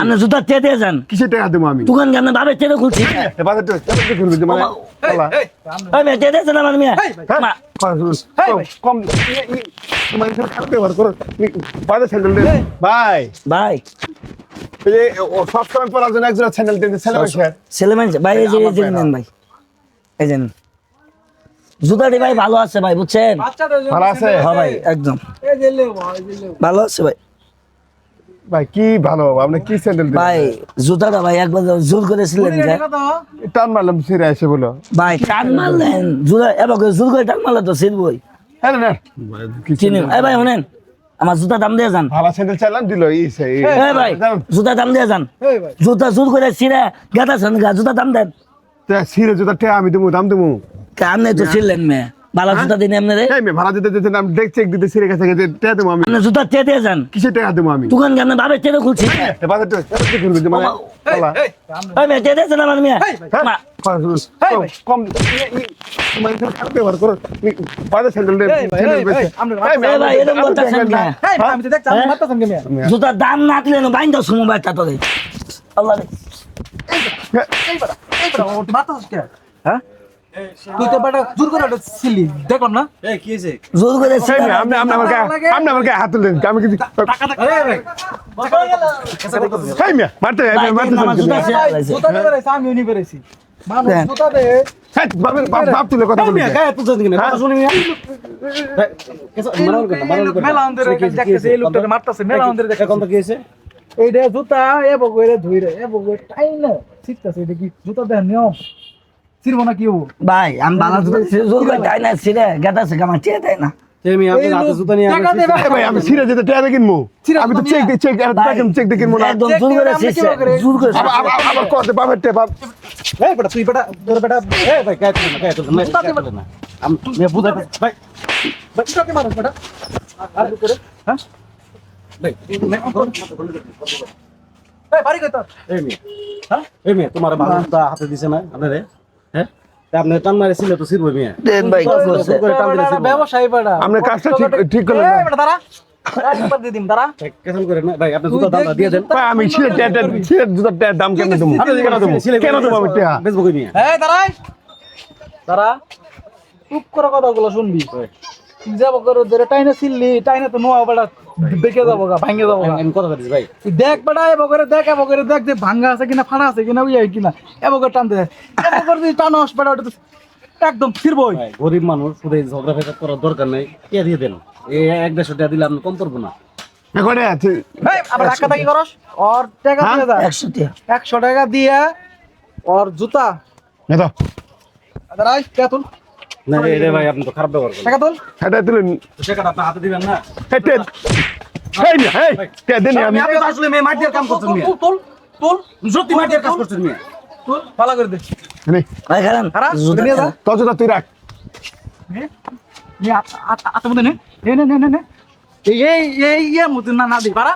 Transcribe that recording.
আপনি জুতা তে দিয়ে যান। কিসের টাকা দেবো আমি? দোকান কেন ভাবে তে খুলছি? বাজার খুলবে যে মানে ওই মেয়ে তে দিয়েছেন আমার মেয়ে। মা, কম তোমার খারাপ ব্যবহার করো বাজার স্যান্ডেল দে ভাই ভাই এই যে সব সময় পরার জন্য একজোড়া স্যান্ডেল দিতে ছেলে বসে ছেলে মানুষ ভাই এই যে নেন ভাই, এই যে নেন। জুতাটি ভাই ভালো আছে ভাই, বুঝছেন? ভালো আছে হ্যাঁ ভাই একদম ভালো আছে ভাই। ভাই কি ভালো আপনি কি স্যান্ডেল দিলেন ভাই জুতাটা ভাই একবার জোর করেছিলেন যে টান মারলাম ছিঁড়ে এসে বলো ভাই টান মারলেন, জুতা এবার জোর করে টান মারলে তো ছিড়বই। হ্যাঁ না চিনি এই ভাই শুনেন, আমার জুতা দাম দিয়ে যান। ভালো স্যান্ডেল চাইলাম দিল এই ভাই জুতা দাম দিয়ে যান। জুতা জোর করে ছিঁড়ে গেতাছেন গা, জুতা দাম দেন। ছিঁড়ে জুতা টে আমি দেবো দাম দেবো আপনি তো ছিলেন মেয়ে, ভালো জুতা দিন এমনি রে। এই মেয়ে ভাড়া দিতে দিতে আমি দেখ চেক দিতে ছিঁড়ে গেছে টে দেবো আমি। আপনি জুতা তে দিয়ে যান। কিসের টাকা দেবো আমি? দোকান কেন ভাবে তে খুলছি? বাজার খুলবে যে মানে ওই মেয়ে তে দিয়েছেন আমার মেয়ে। মা, কম তোমার খারাপ ব্যবহার করো বাজার স্যান্ডেল দে এই ভাই এরকম বলতেছেন কেন? জুতার দাম না দিলেন বাইন দাও সময় বাইটা তোরে। আল্লাহ রে। হ্যাঁ তুই তো বেটা জোর করে ছিলি দেখলাম না কি হয়েছে জোর করে ছিঁড়ে আপনি আমার গায়ে হাত তুললেন আমি কি মারতে আমার জুতা ছিঁড়ে জুতা দিয়ে বেরাইছে আমি উনি বেরাইছি মানুষ জুতা দে বাপ তুলে কথা বলি মেলা অন্ধের দেখতেছে এই লোকটা মারতেছে মেলা অন্ধের দেখে কোন কি হয়েছে এইটা জুতা এ বগরে ধুইরে এ বগরে টাই না শিখতেছে এটা কি জুতা দেন নিয়ম ছিড়বো না কেউ ভাই আমি ভালো জুতা জোর করে টাই না ছিঁড়ে গেতাছে আমার টিয়ে দেয় না। আমি ছিঁড়ে যেতে টাকা কিনবো আমি তো চেক চেক চেক দিয়ে কিনবো না একদম জোর করে ছিঁড়ছে, জোর করে আবার করতে বাপের টে বাপ এই বেটা তুই বেটা তোর বেটা এই ভাই গায়ে তুল না আমি বুঝাই ভাই জুতাকে মারো বেটা আর করে হ্যাঁ ভাই এই বাড়ি কই তো এই মেয়ে হ্যাঁ এই মেয়ে তোমার ভালো জুতা হাতে দিছে না আপনারে হ্যাঁ আপনি টান মারেছিল তো সিরবই মেয়ে দেন ভাই কি করছে? ব্যবসায়ী বেটা আমরা কাজটা ঠিক করলেন এই বেটা দাঁড়া একবার দিয়ে দিন দাঁড়া কেন করে না ভাই আপনি জুতা দাম দিয়ে দেন ভাই আমি ছিঁড়ে ছিঁড়ে জুতার দাম কেন দেবো কেন দেবো আমি টাকা বেচবো কই নিয়ে এই দাঁড়াই দাঁড়া চুপ করে কথাগুলো শুনবি যাব করে ধরে টাইনা ছিললি টাইনা তো নোয়া বেটা বেঁকে যাবো গা ভাঙে যাবো আমি কথা বলছি ভাই দেখ বেটা এ বগরে দেখ যে ভাঙা আছে কিনা ফাড়া আছে কিনা উইয়া কিনা এ বগরে টানতে এ বগরে যদি টানোস বেটা ওটা একদম ফিরবই গরিব মানুষ শুধু ঝগড়া ফেসাদ করার দরকার নেই কে দিয়ে দেন এই 1-150 টাকা দিলে আপনি কম করবো না এখানে আছে এই আবার টাকা কি করস ওর টাকা দিয়ে যা 100 টাকা দিয়া ওর জুতা নেতো দাঁড়াই কেতুল না রে ভাই আপনি তো খারাপ ব্যবহার করেন টাকা তুল এটা দিলেন টাকাটা আপনি হাতে দিবেন না হেটে হেই না হেই তে দেন আমি আপনি তো আসলে মেয়ে মাটির কাম করছেন মেয়ে তুল সত্যি মাটির কাজ করছেন মেয়ে তুল ভালো করে দে নে ভাই খারান খারাপ নিয়ে যা তো জুতা তুই রাখ নে আত মধ্যে নে এই এই মুতি না না দি পারা